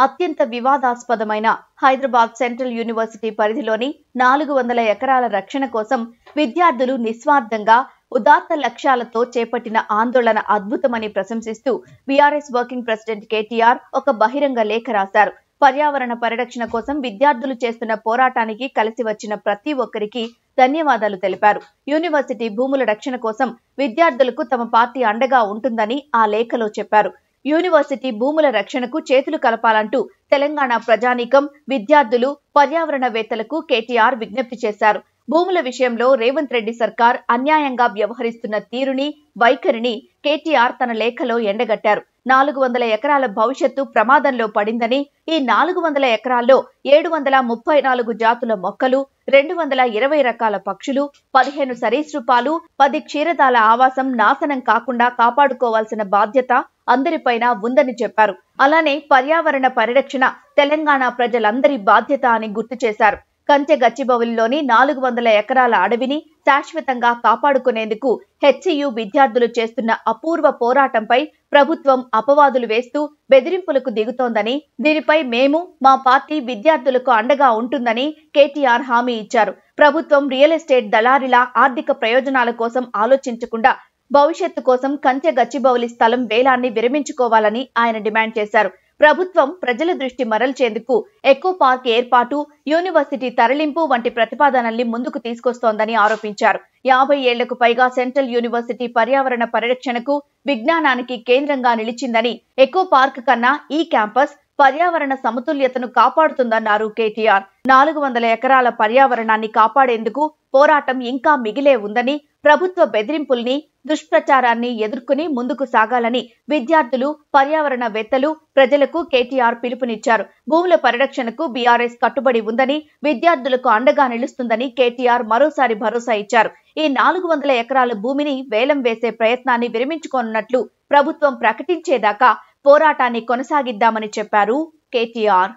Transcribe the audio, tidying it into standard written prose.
అత్యంత వివాదాస్పదమైన Hyderabad central university పరిధిలోని 400 ఎకరాల రక్షణ కోసం విద్యార్థులు నిస్వార్థంగా ఉదాత్త లక్ష్యాలతో చేపట్టిన ఆందోళన అద్భుతమని ప్రశంసిస్తూ బీఆర్ఎస్ వర్కింగ్ ప్రెసిడెంట్ కేటీఆర్ ఒక బహిరంగ లేఖ రాశారు. పర్యావరణ పరిరక్షణ కోసం విద్యార్థులు చేస్తున్న పోరాటానికి కలిసి వచ్చిన ప్రతి ఒక్కరికి ధన్యవాదాలు తెలిపారు. యూనివర్సిటీ భూముల రక్షణ కోసం విద్యార్థులకు తమ పార్టీ అండగా ఉంటుందని ఆ లేఖలో చెప్పారు. యూనివర్సిటీ భూముల రక్షణకు చేతులు కలపాలంటూ తెలంగాణ ప్రజానీకం, విద్యార్థులు, పర్యావరణవేత్తలకు కేటీఆర్ విజ్ఞప్తి చేశారు. భూముల విషయంలో రేవంత్ రెడ్డి సర్కార్ అన్యాయంగా వ్యవహరిస్తున్న తీరుని, వైఖరిని కేటీఆర్ తన లేఖలో ఎండగట్టారు. 400 ఎకరాల భవిష్యత్తు ప్రమాదంలో పడిందని, ఈ 400 ఎకరాల్లో 734 జాతుల మొక్కలు, 220 రకాల పక్షులు, 15 సరీసృపాలు, 10 క్షీరదాల ఆవాసం నాశనం కాకుండా కాపాడుకోవాల్సిన బాధ్యత అందరిపైన ఉందని చెప్పారు. అలానే పర్యావరణ పరిరక్షణ తెలంగాణ ప్రజలందరి బాధ్యత అని గుర్తు చేశారు. కంచె గచ్చిబౌలిలోని 400 ఎకరాల అడవిని శాశ్వతంగా కాపాడుకునేందుకు హెచ్సియు విద్యార్థులు చేస్తున్న అపూర్వ పోరాటంపై ప్రభుత్వం అపవాదులు వేస్తూ బెదిరింపులకు దిగుతోందని, దీనిపై మేము, మా పార్టీ విద్యార్థులకు అండగా ఉంటుందని కేటీఆర్ హామీ ఇచ్చారు. ప్రభుత్వం రియల్ ఎస్టేట్ దళారీల ఆర్థిక ప్రయోజనాల కోసం ఆలోచించకుండా భవిష్యత్తు కోసం కంచె గచ్చిబౌలి స్థలం వేలాన్ని విరమించుకోవాలని ఆయన డిమాండ్ చేశారు. ప్రభుత్వం ప్రజల దృష్టి మరల్చేందుకు ఎకో పార్క్ ఏర్పాటు, యూనివర్సిటీ తరలింపు వంటి ప్రతిపాదనల్ని ముందుకు తీసుకొస్తోందని ఆరోపించారు. 50 ఏళ్లకు పైగా సెంట్రల్ యూనివర్సిటీ పర్యావరణ పరిరక్షణకు, విజ్ఞానానికి కేంద్రంగా నిలిచిందని, ఎకో పార్క్ కన్నా ఈ క్యాంపస్ పర్యావరణ సమతుల్యతను కాపాడుతుందన్నారు కేటీఆర్. 400 ఎకరాల పర్యావరణాన్ని కాపాడేందుకు పోరాటం ఇంకా మిగిలే ఉందని, ప్రభుత్వ బెదిరింపుల్ని, దుష్ప్రచారాన్ని ఎదుర్కొని ముందుకు సాగాలని విద్యార్థులు, పర్యావరణవేత్తలు, ప్రజలకు కేటీఆర్ పిలుపునిచ్చారు. భూముల పరిరక్షణకు బీఆర్ఎస్ కట్టుబడి ఉందని, విద్యార్థులకు అండగా నిలుస్తుందని కేటీఆర్ మరోసారి భరోసా ఇచ్చారు. ఈ 400 ఎకరాల భూమిని వేలం వేసే ప్రయత్నాన్ని విరమించుకోనున్నట్లు ప్రభుత్వం ప్రకటించేదాకా పోరాటాన్ని కొనసాగిద్దామని చెప్పారు కేటీఆర్.